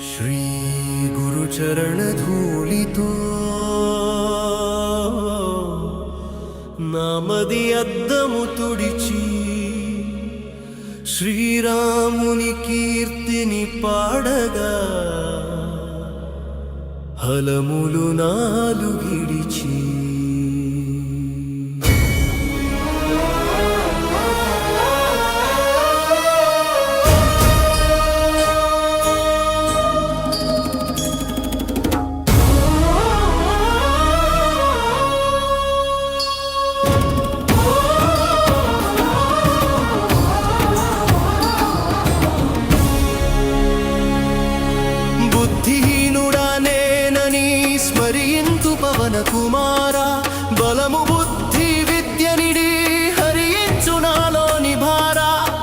శ్రీ గురు చరణ ధూళితో నామది అద్దము తుడిచి శ్రీరాముని కీర్తిని పాడగా హలములు నాలుగిడిచి పవన కుమార బలము బుద్ధి విద్యనిడి హరించు నాలోని భార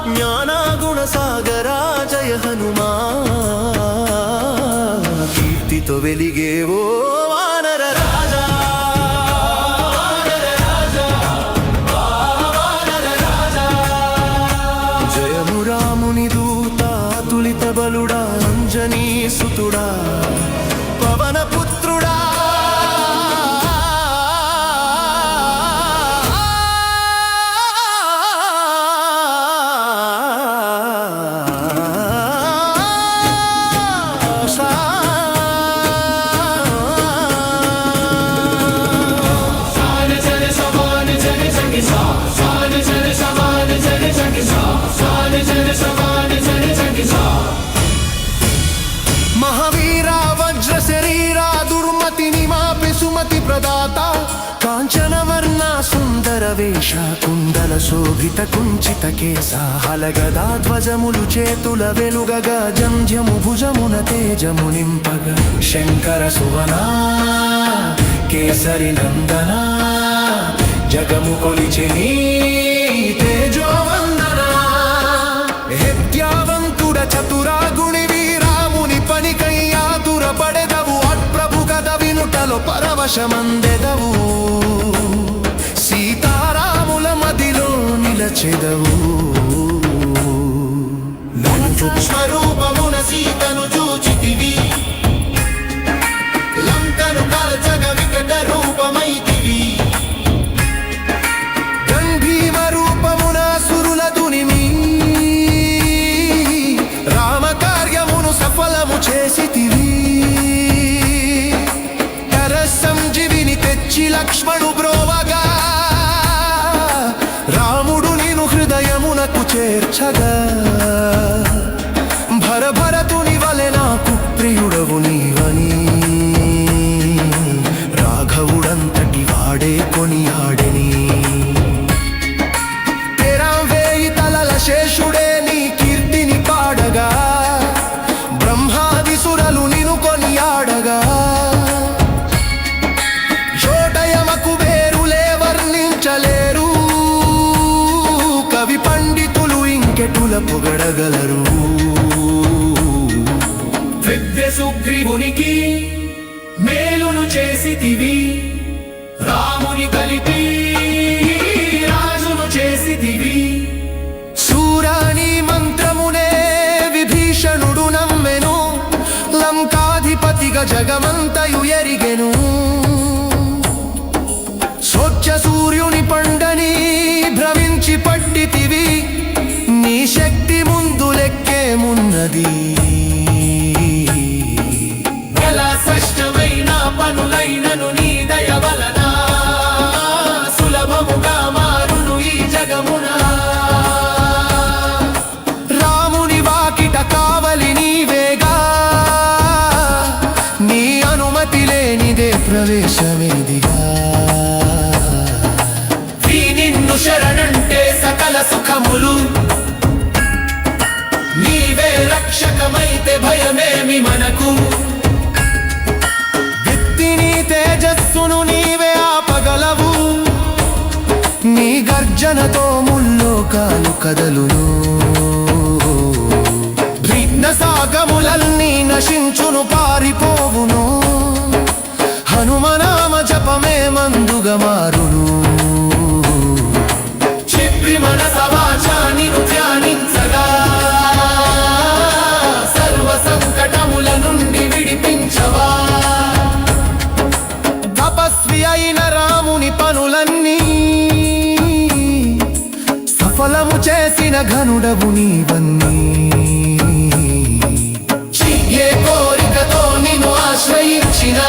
జ్ఞాన గుణ సాగరా జయ హనుమా కీర్తితో వెలిగేవో వానర రాజా జయము రాముని దూత తులిత బలుడా అంజనీ సుతుడా పవన పుత్రుడా మహావీర వజ్ర శరీర దుర్మతిని మాపి సుమతి ప్రదాత కాంచన వర్ణ సుందర వేష కుండల శోభిత కుంచిత కేశ హలగదా ధ్వజములు చేతుల వెలుగగా జంధ్యము భుజమున తేజము నింపగా శంకర సువనా కేసరి నందన జగము కొలిచెని తేజోవందన హెత్యావంతుడ చతురా గుణివి రాముని పనికయ్యాతుర పడెదవు అట్ప్రభు కథ వినుటలో పరవశమందెదవు సీతారాముల మదిలో నిలచెదవు సూక్ష్మరూపమున సీతను చూచితివి లంకను కాల్చగ వికట రూపమైతివి గంభీమ రూపమున సురుల దునిమి రామ కార్యమును సఫలము చేసితివి కర సంజీవిని తెచ్చి లక్ష్మణు బ్రోవగా రాముడు నిను హృదయమునకు చేర్చగా భరతుని వలె నాకు ప్రియుడవు నీవని రాఘవుడంతటి వాడే కొనియాడని వేయి తలల శేషుడే నీ కీర్తిని పాడగా బ్రహ్మాది సురలు నిను కొనియాడగా చోటయమకు వేరులే వర్ణించలేరు కవి పండితులు ఇంకెటుల పొగడగలరు సుగ్రీవునికి మేలును చేసితివి రాముని కలిపి రాజును చేసితివి శూరాని మంత్రమునే విభీషణుడు నమ్మెను లంకాధిపతిగా జగమంతయు ఎరిగెను స్వచ్ఛ సూర్యుని పండని భ్రమించి పట్టితివి నీ శక్తి ముందు లెక్కేమున్నది స్పష్టమైన పనులైనను నీ దయ వలన సులభముగా మారును ఈ జగమున రాముని వాకిట కావలి నీవేగా నీ అనుమతి లేనిదే ప్రవేశమేదిగా నిన్ను శరణంటే సకల సుఖములు నీవే రక్షకమైతే భయమేమి మనకు తేజస్సును నీవే ఆపగలవు నీ గర్జనతో ముల్లోకాలు కదలును విఘ్న సాగములన్నీ నశించును పారిపోవును హనుమనామ జపమే మందుగా మారును చెప్పి మన సవాచాని ధ్యానించగా సర్వ సంకటములను ఘనుడవు నీవన్నీ. ఏ కోరికతో నిన్ను ఆశ్రయించిన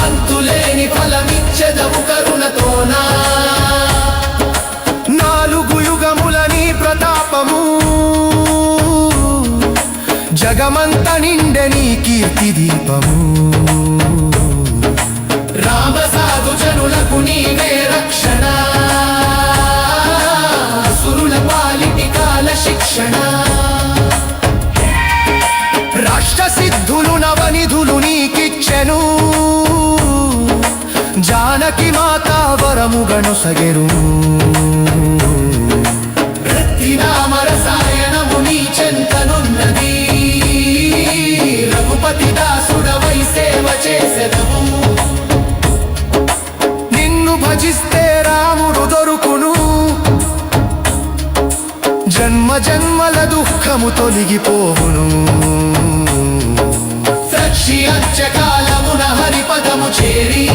అంతులేని ఫలమిచ్చెదవు కరుణతోనా. నాలుగు యుగముల నీ ప్రతాపము జగమంత నిండె నీ కీర్తి దీపము. రామ సాధు జనులకు నీవే రక్షణ, సురుల పాలిటి కాల శిక్షణ. రాష్ట్ర సిద్ధులు నవనిధులు నీకిచ్చెను, జానకి మాత వరము గణొసగెరు. రత్తినామ రసాయనము నీ చెంతనున్నది, రఘుపతి దాసుడవై సేవ చేసెదవు. నిన్ను భజిస్తే రాముడు దొరుకును, జన్మ జన్మల దుఃఖము తొలగిపోవును. సక్షి అంత్యకాలమున హరిపదము చేరి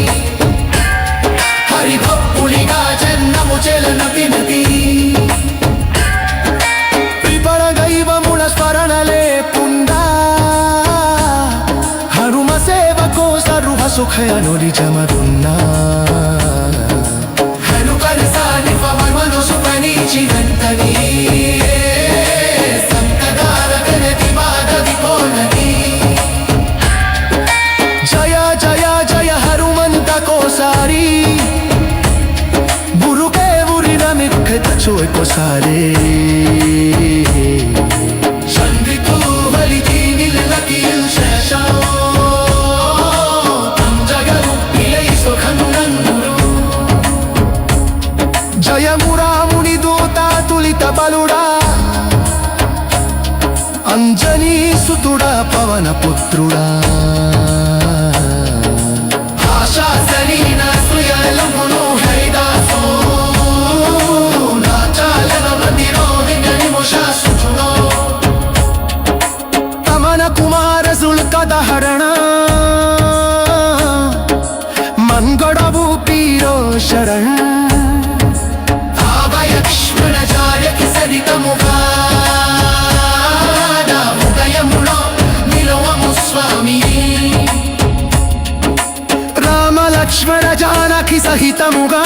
హరిభప్పులిగా జన్మము చెలన వినతి. విపరగైవముల స్మరణ లేకుండా హనుమ సేవకో సర్వ సుఖయను నిజమరున్నా. హనుకరసాని పవమను సుపనీచినంతని సంతదారగనతి మాధవి కోనని. జయ జయ జయ హనుమంత కోసారి బురుకే ఉరిన మిక్కత చోయ్ కోసారే. చంద్రికూ హరితి నిలనకిల్ శేషో తంజగరు ఇలై సుఖనునందురు. జయము రాముని దూత తులిత బలుడా, అంజనీ సుతుడా పవన పుత్రుడా. ఆశాసలీన సుయలమును హైదాసో నాచాలన మదిరోహిణ నిముషాసుచునో. తమన కుమార సుల్కదహరణ మంగళవు పీరో శరణ్. ఆభయక్ష్మణ జాయకి సరితముగా హృదయములో నిలవము స్వామి. రామ లక్ష్మణ జానకి సహితముగా